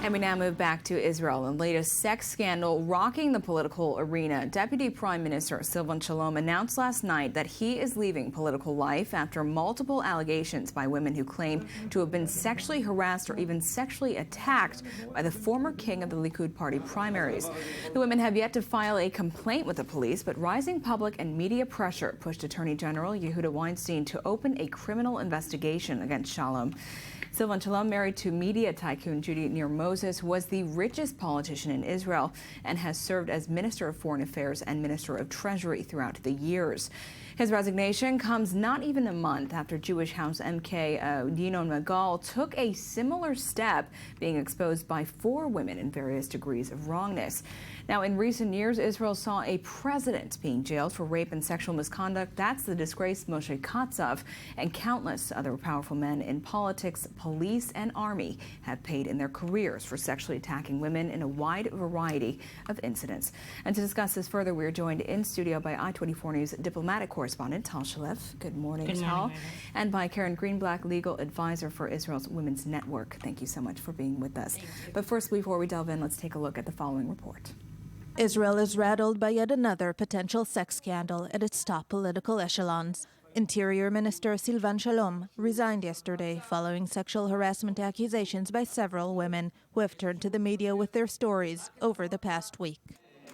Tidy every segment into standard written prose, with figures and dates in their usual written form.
And we now move back to Israel. The latest sex scandal rocking the political arena. Deputy Prime Minister Silvan Shalom announced last night that he is leaving political life after multiple allegations by women who claim to have been sexually harassed or even sexually attacked by the former king of the Likud party primaries. The women have yet to file a complaint with the police, but rising public and media pressure pushed Attorney General Yehuda Weinstein to open a criminal investigation against Shalom. Silvan Shalom, married to media tycoon Judy Nir Moses, was the richest politician in Israel and has served as Minister of Foreign Affairs and Minister of Treasury throughout the years. His resignation comes not even a month after Jewish House MK Ynnon Magal took a similar step, being exposed by 4 women in various degrees of wrongness. Now, in recent years, Israel saw a president being jailed for rape and sexual misconduct. That's the disgraced Moshe Katsav, and countless other powerful men in politics, police, and army have paid in their careers for sexually attacking women in a wide variety of incidents. And to discuss this further, we are joined in studio by I-24 News diplomatic correspondent Tal Shalev. Good morning, Tal. And by Karen Greenblatt, legal advisor for Israel's Women's Network. Thank you so much for being with us. But first, before we delve in, let's take a look at the following report. Israel is rattled by yet another potential sex scandal at its top political echelons. Interior Minister Silvan Shalom resigned yesterday following sexual harassment accusations by several women who have turned to the media with their stories over the past week.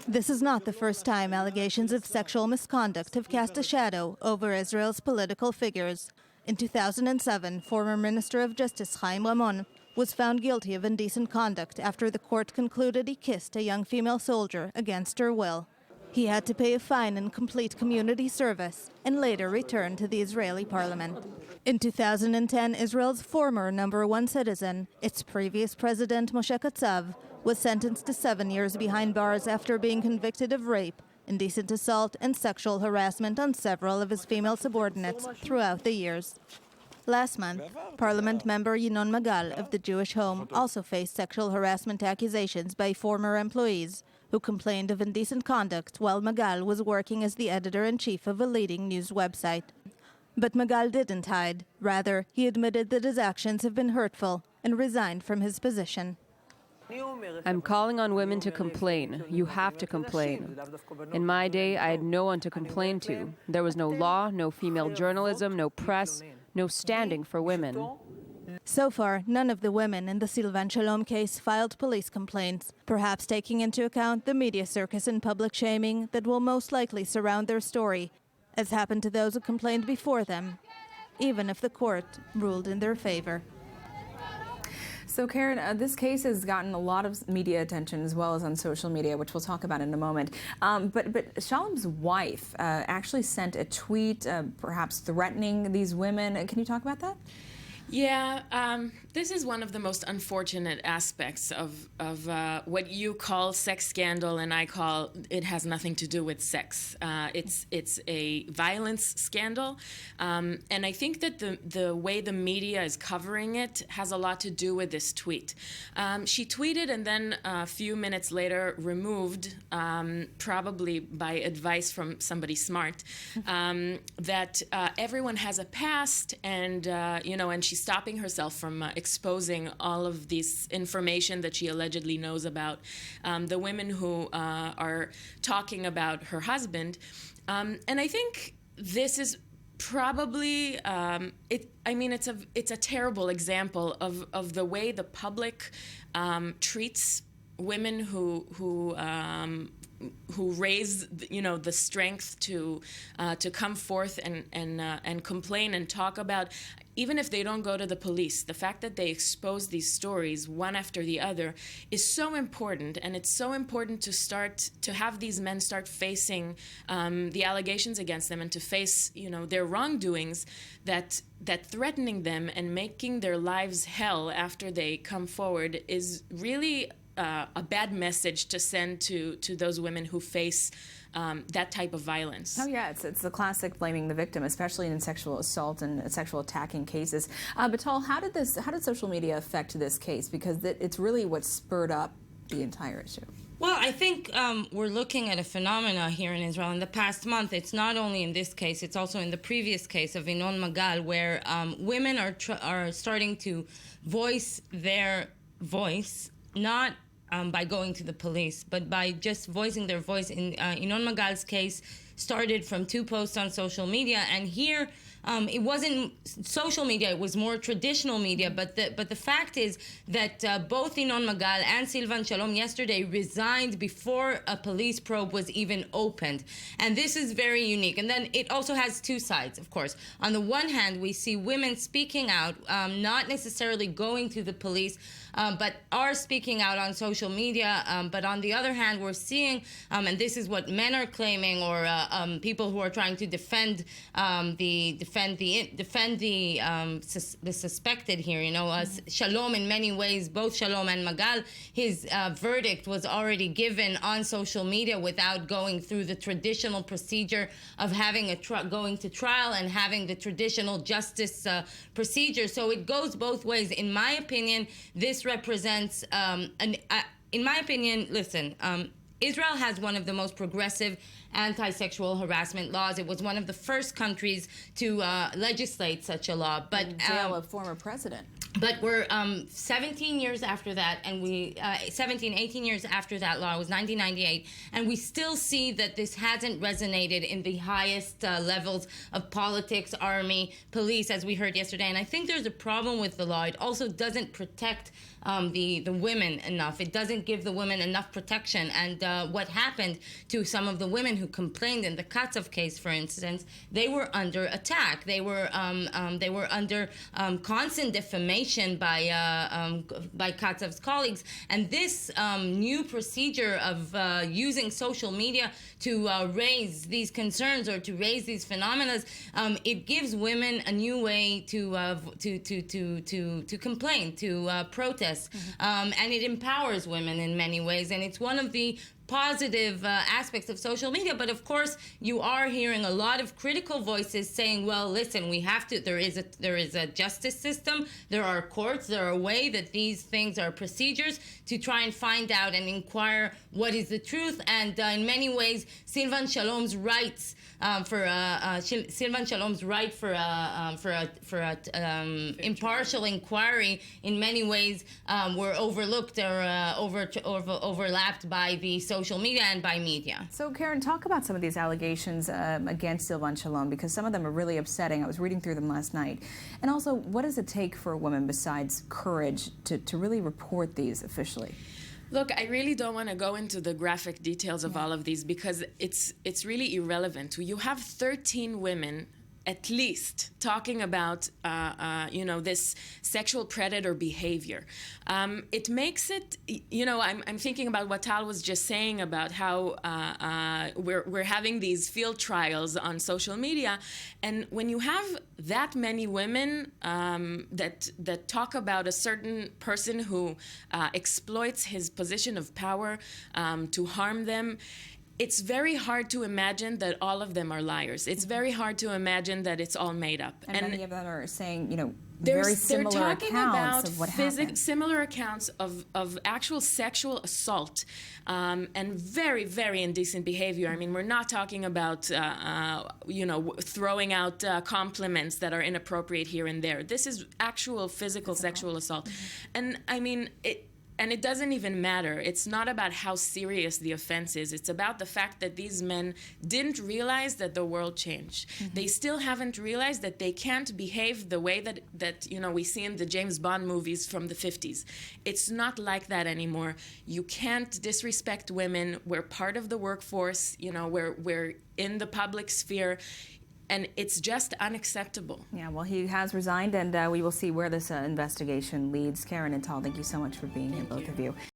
This is not the first time allegations of sexual misconduct have cast a shadow over Israel's political figures. In 2007, former Minister of Justice Chaim Ramon was found guilty of indecent conduct after the court concluded he kissed a young female soldier against her will. He had to pay a fine and complete community service and later returned to the Israeli parliament. In 2010, Israel's former #1 citizen, its previous president Moshe Katsav, was sentenced to 7 years behind bars after being convicted of rape, indecent assault, and sexual harassment on several of his female subordinates throughout the years. Last month, Parliament member Ynnon Magal of the Jewish Home also faced sexual harassment accusations by former employees who complained of indecent conduct while Magal was working as the editor-in-chief of a leading news website. But Magal didn't hide. Rather, he admitted that his actions have been hurtful and resigned from his position. I'm calling on women to complain. You have to complain. In my day, I had no one to complain to. There was no law, no female journalism, no press, no standing for women. So far, none of the women in the Silvan Shalom case filed police complaints, perhaps taking into account the media circus and public shaming that will most likely surround their story, as happened to those who complained before them, even if the court ruled in their favor. So, Karen, this case has gotten a lot of media attention as well as on social media, which we'll talk about in a moment. But Shalom's wife actually sent a tweet, perhaps threatening these women. Can you talk about that? Yeah, this is one of the most unfortunate aspects of what you call sex scandal, and I call it has nothing to do with sex. It's a violence scandal, and I think that the way the media is covering it has a lot to do with this tweet. She tweeted and then a few minutes later removed, probably by advice from somebody smart, that everyone has a past, and and she's stopping herself from exposing all of this information that she allegedly knows about the women who are talking about her husband. And I think this is probably it's a terrible example of the way the public treats women who raise the strength to come forth and complain and talk about, even if they don't go to the police. The fact that they expose these stories one after the other is so important, and it's so important to have these men start facing the allegations against them and to face their wrongdoings, that threatening them and making their lives hell after they come forward is really a bad message to send to those women who face that type of violence. Oh yeah, it's the classic blaming the victim, especially in sexual assault and sexual attacking cases. But Tal, how did social media affect this case? Because it's really what spurred up the entire issue. Well, I think we're looking at a phenomena here in Israel in the past month. It's not only in this case, it's also in the previous case of Ynnon Magal, where women are starting to voice their voice not by going to the police, but by just voicing their voice. In ינון Magal's case, started from 2 posts on social media, and here it wasn't social media; it was more traditional media. But the fact is that both ינון Magal and Silvan Shalom yesterday resigned before a police probe was even opened, and this is very unique. And then it also has 2 sides, of course. On the one hand, we see women speaking out, not necessarily going to the police, but are speaking out on social media. But on the other hand, we're seeing, and this is what men are claiming, or people who are trying to defend the suspected here. You know, Shalom, in many ways, both Shalom and Magal, his verdict was already given on social media without going through the traditional procedure of having going to trial and having the traditional justice procedure. So it goes both ways. In my opinion, this represents, in my opinion, listen, Israel has one of the most progressive anti-sexual harassment laws. It was one of the first countries to legislate such a law. But jail a former president. But we're 17 years after that, and 18 years after that law, it was 1998, and we still see that this hasn't resonated in the highest levels of politics, army, police, as we heard yesterday. And I think there's a problem with the law. It also doesn't protect the women enough. It doesn't give the women enough protection. And what happened to some of the women who complained in the Katzov case, for instance, they were under attack. They were under constant defamation by Katzov's colleagues. And this new procedure of using social media to raise these concerns or to raise these phenomena, it gives women a new way to complain, to protest. And it empowers women in many ways, and it's one of the positive aspects of social media. But of course, you are hearing a lot of critical voices saying, well, listen, we have to, there is a justice system, there are courts, there are a way that these things are procedures to try and find out and inquire what is the truth. And in many ways, Silvan Shalom's rights for impartial inquiry in many ways were overlooked or overlapped by the social media and by media. So Karen, talk about some of these allegations against Silvan Shalom, because some of them are really upsetting. I was reading through them last night. And also, what does it take for a woman besides courage to really report these officially? Look, I really don't want to go into the graphic details of all of these because it's really irrelevant. You have 13 women at least talking about this sexual predator behavior. It makes it, I'm thinking about what Tal was just saying about how we're having these field trials on social media, and when you have that many women that talk about a certain person who exploits his position of power to harm them, it's very hard to imagine that all of them are liars. It's very hard to imagine that it's all made up. And many of them are saying, very similar accounts of what happened. Similar accounts of actual sexual assault and very, very indecent behavior. I mean, we're not talking about, throwing out compliments that are inappropriate here and there. This is actual physical sexual assault. And I mean, it doesn't even matter. It's not about how serious the offense is. It's about the fact that these men didn't realize that the world changed. Mm-hmm. They still haven't realized that they can't behave the way that we see in the James Bond movies from the 50s. It's not like that anymore. You can't disrespect women. We're part of the workforce. We're in the public sphere. And it's just unacceptable. Yeah, well, he has resigned, and we will see where this investigation leads. Karen and Tal, thank you so much for being here, both of you.